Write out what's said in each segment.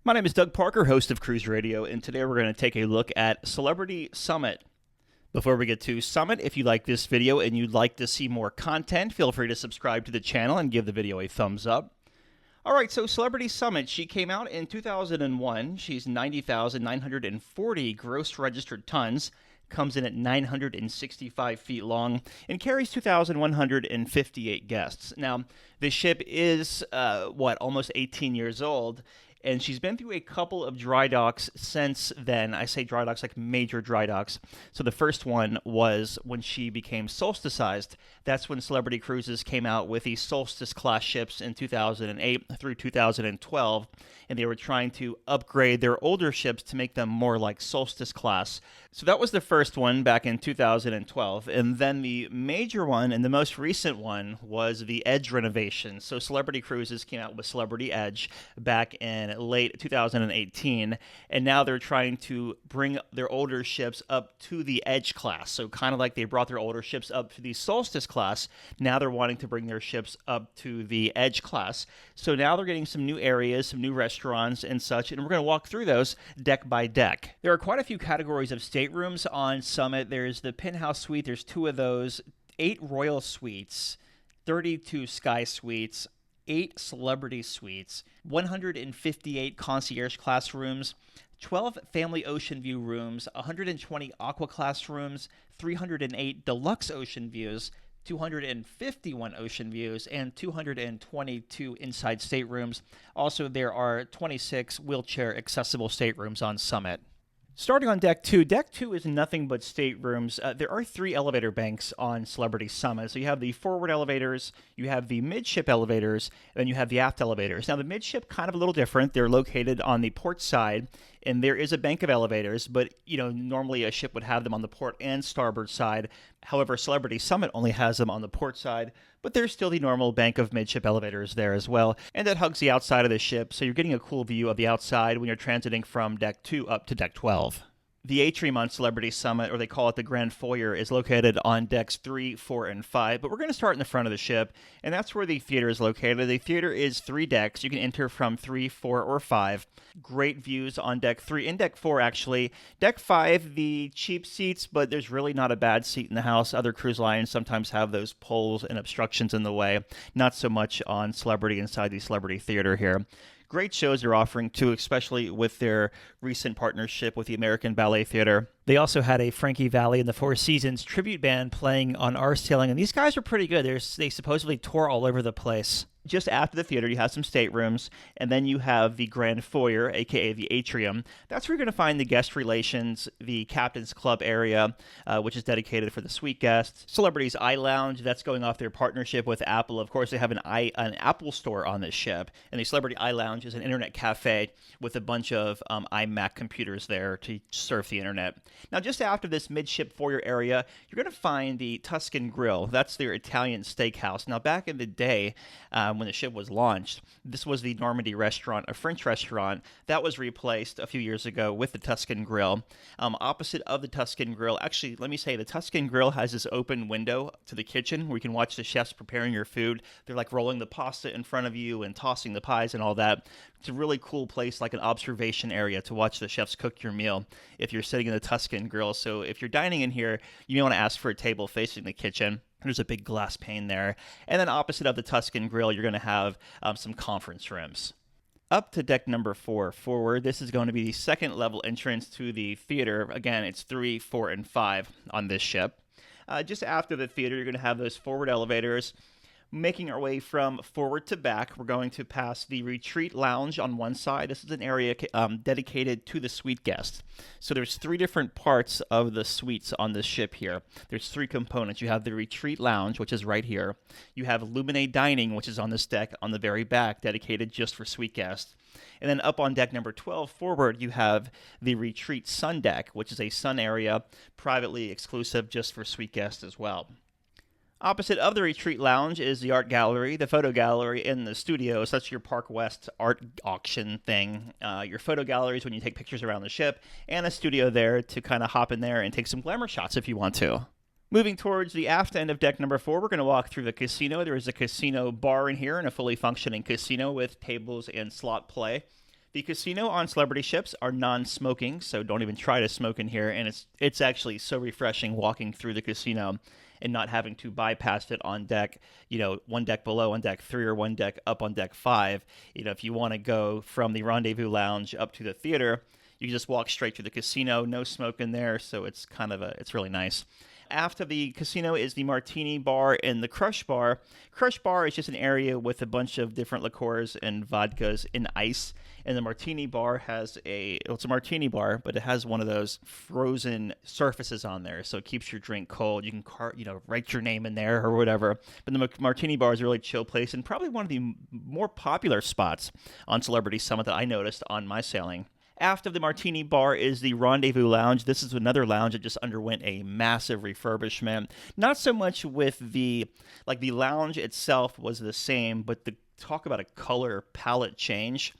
My name is Doug Parker, host of Cruise Radio, and today we're going to take a look at Celebrity Summit. Before we get to Summit, if you like this video and you'd like to see more content, feel free to subscribe to the channel and give the video a thumbs up. Alright, so Celebrity Summit, she came out in 2001. She's 90,940 gross registered tons, comes in at 965 feet long, and carries 2,158 guests. Now, the ship is, almost 18 years old, and she's been through a couple of dry docks since then. I say dry docks like major dry docks. So the first one was when she became solsticized. That's when Celebrity Cruises came out with the Solstice class ships in 2008 through 2012, and they were trying to upgrade their older ships to make them more like Solstice class. So that was the first one back in 2012, and then the major one and the most recent one was the Edge renovation. So Celebrity Cruises came out with Celebrity Edge back in late 2018, and now they're trying to bring their older ships up to the Edge class. So kind of like they brought their older ships up to the Solstice class, now they're wanting to bring their ships up to the Edge class. So now they're getting some new areas, some new restaurants and such, and we're going to walk through those deck by deck. There are quite a few categories of staterooms on Summit. There's the Penthouse Suite, there's 2 of those, 8 Royal Suites, 32 Sky Suites, 8 Celebrity Suites, 158 Concierge Class rooms, 12 Family Ocean View rooms, 120 Aqua Class rooms, 308 Deluxe Ocean Views, 251 Ocean Views, and 222 inside staterooms. Also, there are 26 wheelchair accessible staterooms on Summit. Starting on Deck 2, Deck 2 is nothing but staterooms. There are 3 elevator banks on Celebrity Summit. So you have the forward elevators, you have the midship elevators, and then you have the aft elevators. Now the midship, kind of a little different. They're located on the port side, and there is a bank of elevators, but normally a ship would have them on the port and starboard side. However, Celebrity Summit only has them on the port side, but there's still the normal bank of midship elevators there as well, and that hugs the outside of the ship, so you're getting a cool view of the outside when you're transiting from Deck 2 up to Deck 12. The Atrium on Celebrity Summit, or they call it the Grand Foyer, is located on decks 3, 4, and 5, but we're going to start in the front of the ship, and that's where the theater is located. The theater is 3 decks. You can enter from 3, 4, or 5. Great views on Deck 3 and Deck 4, actually. Deck 5, the cheap seats, but there's really not a bad seat in the house. Other cruise lines sometimes have those poles and obstructions in the way. Not so much on Celebrity inside the Celebrity Theater here. Great shows they're offering too, especially with their recent partnership with the American Ballet Theater. They also had a Frankie Valli and the Four Seasons tribute band playing on our sailing, and these guys are pretty good. They supposedly tour all over the place. Just after the theater, you have some staterooms, and then you have the Grand Foyer, aka the Atrium. That's where you're going to find the guest relations, the Captain's Club area, which is dedicated for the suite guests. Celebrities Eye Lounge, that's going off their partnership with Apple. Of course, they have an Apple store on this ship, and the Celebrity Eye Lounge is an internet cafe with a bunch of iMac computers there to surf the internet. Now, just after this midship foyer area, you're going to find the Tuscan Grill. That's their Italian steakhouse. Now, back in the day, when the ship was launched, this was the Normandy restaurant, a French restaurant that was replaced a few years ago with the Tuscan Grill. Opposite of the Tuscan Grill, actually, let me say, the Tuscan Grill has this open window to the kitchen where you can watch the chefs preparing your food. They're like rolling the pasta in front of you and tossing the pies and all that. It's a really cool place, like an observation area to watch the chefs cook your meal if you're sitting in the Tuscan Grill. So if you're dining in here, you may want to ask for a table facing the kitchen. There's a big glass pane there. And then opposite of the Tuscan Grill, you're going to have some conference rooms. Up to deck number 4 forward, this is going to be the second level entrance to the theater. Again, it's 3, 4, and 5 on this ship. Just after the theater, you're going to have those forward elevators. Making our way from forward to back, we're going to pass the retreat lounge on one side. This is an area dedicated to the suite guests. So there's 3 different parts of the suites on this ship here. There's 3 components. You have the retreat lounge, which is right here. You have Illuminate Dining, which is on this deck on the very back, dedicated just for suite guests. And then up on deck number 12 forward, you have the retreat sun deck, which is a sun area, privately exclusive just for suite guests as well. Opposite of the retreat lounge is the art gallery, the photo gallery, and the studio. So that's your Park West art auction thing. Your photo galleries when you take pictures around the ship, and a studio there to kind of hop in there and take some glamour shots if you want to. Moving towards the aft end of deck number 4, we're going to walk through the casino. There is a casino bar in here and a fully functioning casino with tables and slot play. The casino on celebrity ships are non-smoking, so don't even try to smoke in here. And it's actually so refreshing walking through the casino and not having to bypass it on deck, one deck below on deck 3 or one deck up on deck 5. If you want to go from the Rendezvous Lounge up to the theater, you can just walk straight to the casino, no smoke in there, so it's it's really nice. After the casino is the Martini Bar and the Crush Bar. Crush Bar is just an area with a bunch of different liqueurs and vodkas and ice. And the Martini Bar has it's a Martini Bar, but it has one of those frozen surfaces on there, so it keeps your drink cold. You can write your name in there or whatever. But the Martini Bar is a really chill place and probably one of the more popular spots on Celebrity Summit that I noticed on my sailing. After the Martini Bar is the Rendezvous Lounge. This is another lounge that just underwent a massive refurbishment. Not so much with the lounge itself was the same, but talk about a color palette change.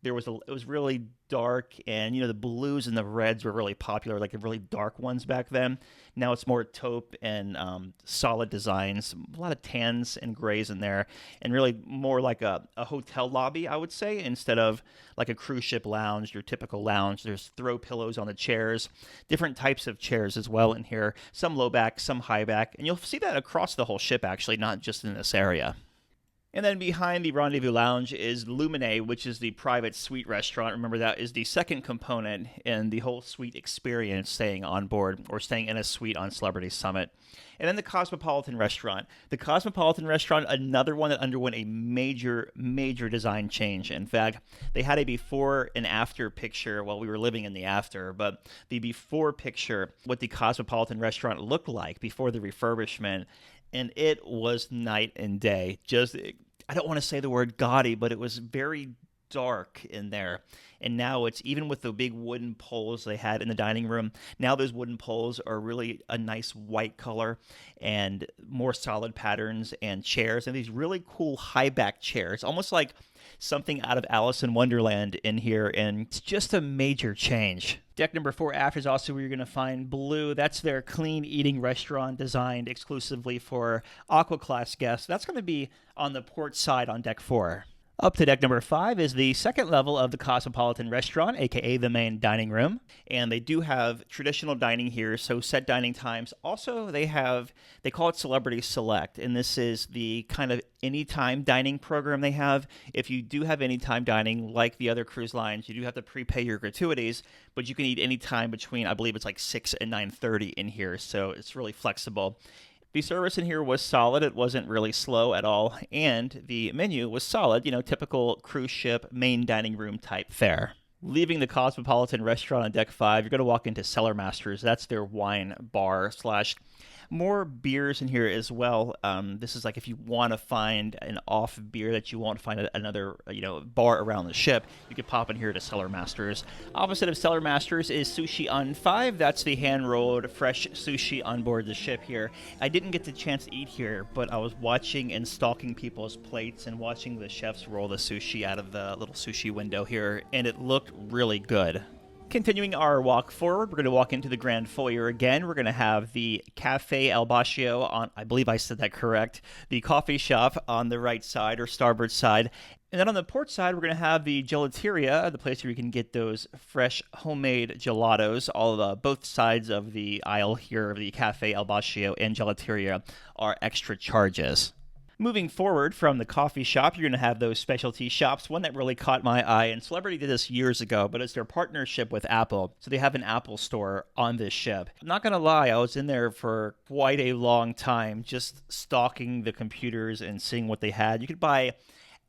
It was really dark, and the blues and the reds were really popular, like the really dark ones back then. Now it's more taupe and solid designs, a lot of tans and grays in there, and really more like a hotel lobby, I would say, instead of like a cruise ship lounge, your typical lounge. There's throw pillows on the chairs, different types of chairs as well in here, some low back, some high back, and you'll see that across the whole ship actually, not just in this area. And then behind the Rendezvous Lounge is Lumine, which is the private suite restaurant. Remember, that is the second component in the whole suite experience, staying on board or staying in a suite on Celebrity Summit. And then the Cosmopolitan Restaurant. The Cosmopolitan Restaurant, another one that underwent a major, major design change. In fact, they had a before and after picture while we were living in the after, but the before picture, what the Cosmopolitan Restaurant looked like before the refurbishment, and it was night and day. I don't want to say the word gaudy, but it was very dark in there. And now it's, even with the big wooden poles they had in the dining room, now those wooden poles are really a nice white color and more solid patterns, and chairs, and these really cool high back chairs, almost like something out of Alice in Wonderland in here, and it's just a major change. Deck number 4 aft is also where you're going to find Blue. That's their clean eating restaurant designed exclusively for Aqua Class guests. That's going to be on the port side on deck 4. Up to deck number 5 is the second level of the Cosmopolitan Restaurant, aka the main dining room. And they do have traditional dining here, so set dining times. Also, they call it Celebrity Select, and this is the kind of anytime dining program they have. If you do have anytime dining, like the other cruise lines, you do have to prepay your gratuities, but you can eat anytime between, I believe it's like 6 and 9:30 in here, so it's really flexible. The service in here was solid. It wasn't really slow at all. And the menu was solid, typical cruise ship main dining room type fare. Leaving the Cosmopolitan Restaurant on deck 5, you're going to walk into Cellar Masters. That's their wine bar / more beers in here as well. This is like if you want to find an off beer that you won't find at another bar around the ship, you could pop in here to Cellar Masters. Opposite of Cellar Masters is Sushi on 5. That's the hand-rolled fresh sushi on board the ship here. I didn't get the chance to eat here, but I was watching and stalking people's plates and watching the chefs roll the sushi out of the little sushi window here, and it looked really good. Continuing our walk forward, we're going to walk into the Grand Foyer again. We're going to have the Cafe El Bacio on, I believe I said that correct, the coffee shop on the right side or starboard side. And then on the port side, we're going to have the gelateria, the place where you can get those fresh homemade gelatos. Both sides of the aisle here of the Cafe El Bacio and gelateria are extra charges. Moving forward from the coffee shop, you're going to have those specialty shops. One that really caught my eye, and Celebrity did this years ago, but it's their partnership with Apple. So they have an Apple store on this ship. I'm not going to lie, I was in there for quite a long time, just stalking the computers and seeing what they had. You could buy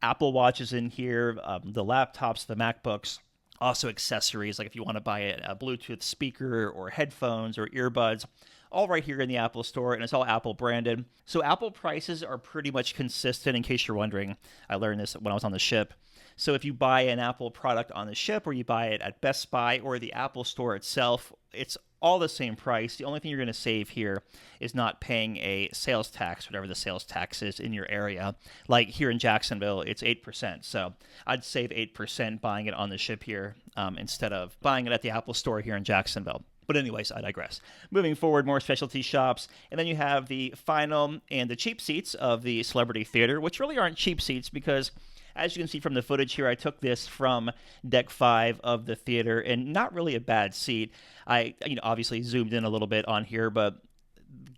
Apple Watches in here, the laptops, the MacBooks, also accessories, like if you want to buy a Bluetooth speaker or headphones or earbuds. All right here in the Apple store, and it's all Apple branded. So Apple prices are pretty much consistent, in case you're wondering. I learned this when I was on the ship. So if you buy an Apple product on the ship, or you buy it at Best Buy or the Apple store itself, it's all the same price. The only thing you're going to save here is not paying a sales tax, whatever the sales tax is in your area. Like here in Jacksonville, it's 8%. So I'd save 8% buying it on the ship here instead of buying it at the Apple store here in Jacksonville. But anyways, I digress. Moving forward, more specialty shops. And then you have the final and the cheap seats of the Celebrity Theater, which really aren't cheap seats because As you can see from the footage here, I took this from deck 5 of the theater, and not really a bad seat. I, obviously zoomed in a little bit on here, but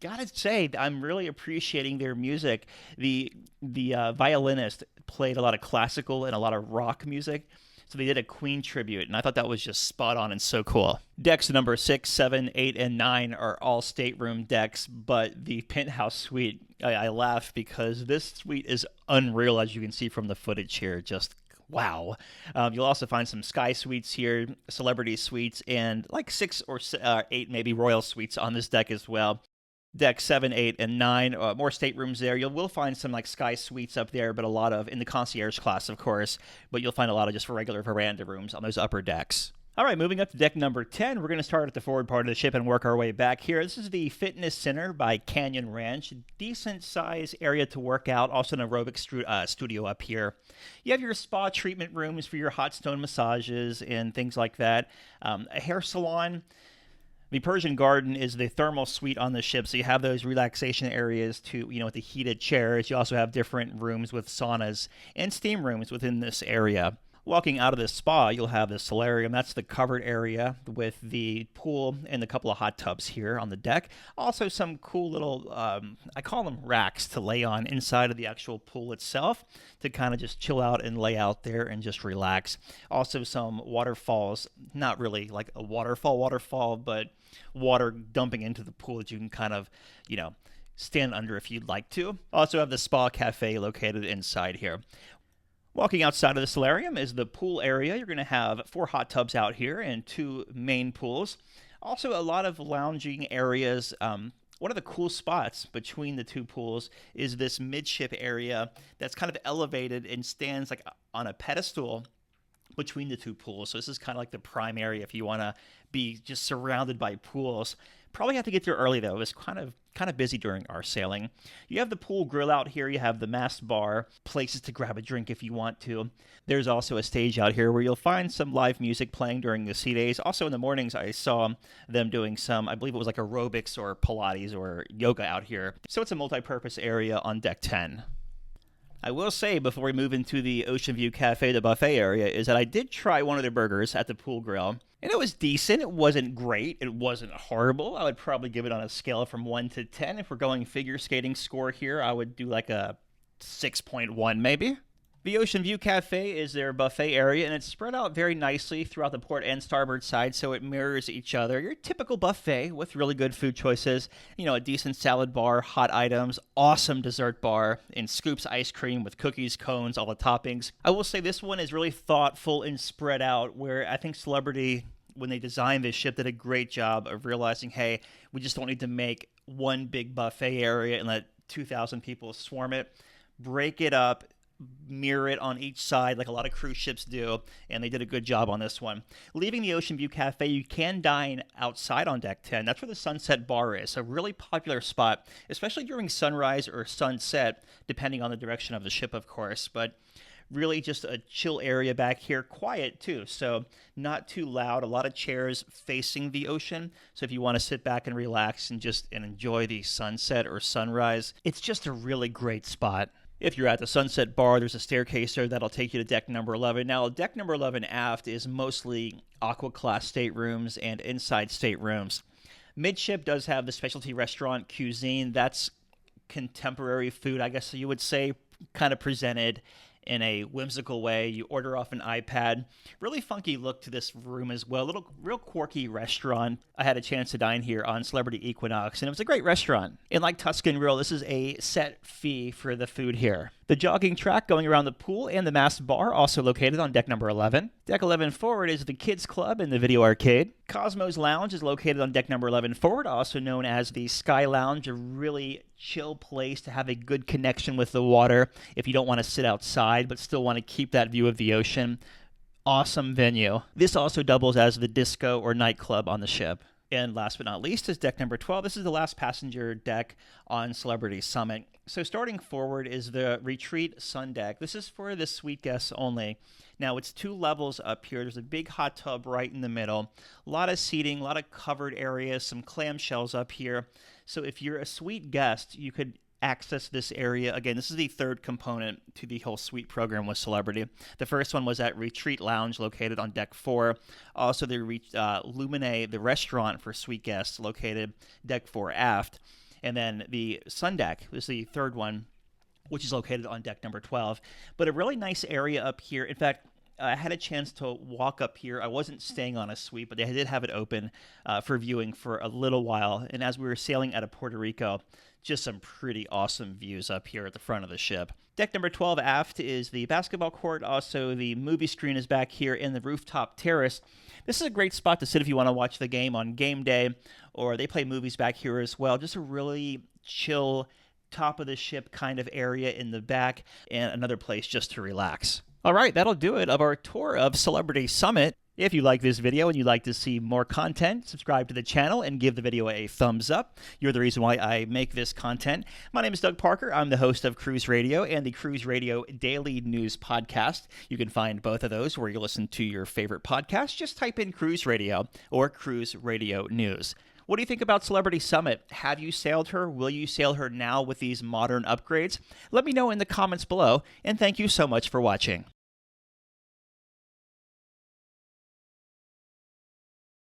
gotta say, I'm really appreciating their music. The violinist played a lot of classical and a lot of rock music, so they did a Queen tribute, and I thought that was just spot on and so cool. Decks number 6, 7, 8, and 9 are all stateroom decks, but the Penthouse Suite, I laugh because this suite is unreal, as you can see from the footage here. Just wow. You'll also find some Sky Suites here, Celebrity Suites, and like 6 or 8 maybe Royal Suites on this deck as well. Deck 7, 8, and 9, more staterooms there. You will find some like Sky Suites up there, but a lot of, in the concierge class, of course, but you'll find a lot of just regular veranda rooms on those upper decks. All right, moving up to deck number 10, we're going to start at the forward part of the ship and work our way back here. This is the Fitness Center by Canyon Ranch. Decent size area to work out, also an aerobic studio up here. You have your spa treatment rooms for your hot stone massages and things like that. A hair salon. The Persian Garden is the thermal suite on the ship, so you have those relaxation areas to, with the heated chairs. You also have different rooms with saunas and steam rooms within this area. Walking out of the spa, you'll have the solarium. That's the covered area with the pool and a couple of hot tubs here on the deck. Also some cool little, I call them racks to lay on inside of the actual pool itself to kind of just chill out and lay out there and just relax. Also some waterfalls, not really like a waterfall, but water dumping into the pool that you can kind of, stand under if you'd like to. Also have the spa cafe located inside here. Walking outside of the solarium is the pool area. You're going to have 4 hot tubs out here and 2 main pools. Also a lot of lounging areas. One of the cool spots between the 2 pools is this midship area that's kind of elevated and stands like on a pedestal between the 2 pools. So this is kind of like the prime area if you want to be just surrounded by pools. Probably have to get there early though. It was kind of busy during our sailing. You have the pool grill out here. You have the mast bar, places to grab a drink if you want to. There's also a stage out here where you'll find some live music playing during the sea days. Also in the mornings, I saw them doing some, I believe it was like aerobics or Pilates or yoga out here. So it's a multi-purpose area on deck 10. I will say before we move into the Ocean View Cafe, the buffet area, is that I did try one of their burgers at the pool grill. And it was decent. It wasn't great. It wasn't horrible. I would probably give it on a scale from 1 to 10. If we're going figure skating score here, I would do like a 6.1 maybe. The Ocean View Cafe is their buffet area, and it's spread out very nicely throughout the port and starboard side, so it mirrors each other. Your typical buffet with really good food choices, a decent salad bar, hot items, awesome dessert bar, and scoops ice cream with cookies, cones, all the toppings. I will say this one is really thoughtful and spread out, where I think Celebrity, when they designed this ship, did a great job of realizing, hey, we just don't need to make one big buffet area and let 2,000 people swarm it. Break it up, mirror it on each side like a lot of cruise ships do, and they did a good job on this one. Leaving the Ocean View Cafe, you can dine outside on deck 10. That's where the Sunset Bar is, a really popular spot, especially during sunrise or sunset, depending on the direction of the ship, of course, but really just a chill area back here, quiet too, so not too loud, a lot of chairs facing the ocean, so if you want to sit back and relax and enjoy the sunset or sunrise, it's just a really great spot. If you're at the Sunset Bar, there's a staircase there that'll take you to deck number 11. Now, deck number 11 aft is mostly Aqua-class staterooms and inside staterooms. Midship does have the specialty restaurant cuisine. That's contemporary food, I guess you would say, kind of presented in a whimsical way. You order off an iPad. Really funky look to this room as well. A little real quirky restaurant. I had a chance to dine here on Celebrity Equinox, and it was a great restaurant. And like Tuscan Grill, this is a set fee for the food here. The jogging track going around the pool and the mast bar also located on deck number 11. Deck 11 forward is the Kids Club and the video arcade. Cosmo's Lounge is located on deck number 11 forward, also known as the Sky Lounge, a really chill place to have a good connection with the water if you don't want to sit outside but still want to keep that view of the ocean. Awesome venue. This also doubles as the disco or nightclub on the ship. And last but not least is deck number 12. This is the last passenger deck on Celebrity Summit. So starting forward is the Retreat Sun Deck. This is for the suite guests only. Now it's 2 levels up here. There's a big hot tub right in the middle. A lot of seating, a lot of covered areas, some clamshells up here. So if you're a suite guest, you could access this area. Again, this is the third component to the whole suite program with Celebrity. The first one was at Retreat Lounge, located on deck 4. Also, the Lumine, the restaurant for suite guests, located deck 4 aft. And then the Sun Deck is the third one, which is located on deck number 12. But a really nice area up here. In fact, I had a chance to walk up here. I wasn't staying on a suite, but they did have it open for viewing for a little while. And as we were sailing out of Puerto Rico, just some pretty awesome views up here at the front of the ship. Deck number 12 aft is the basketball court. Also, the movie screen is back here in the rooftop terrace. This is a great spot to sit if you want to watch the game on game day, or they play movies back here as well. Just a really chill, top of the ship kind of area in the back, and another place just to relax. All right, that'll do it of our tour of Celebrity Summit. If you like this video and you'd like to see more content, subscribe to the channel and give the video a thumbs up. You're the reason why I make this content. My name is Doug Parker. I'm the host of Cruise Radio and the Cruise Radio Daily News Podcast. You can find both of those where you listen to your favorite podcast. Just type in Cruise Radio or Cruise Radio News. What do you think about Celebrity Summit? Have you sailed her? Will you sail her now with these modern upgrades? Let me know in the comments below, and thank you so much for watching.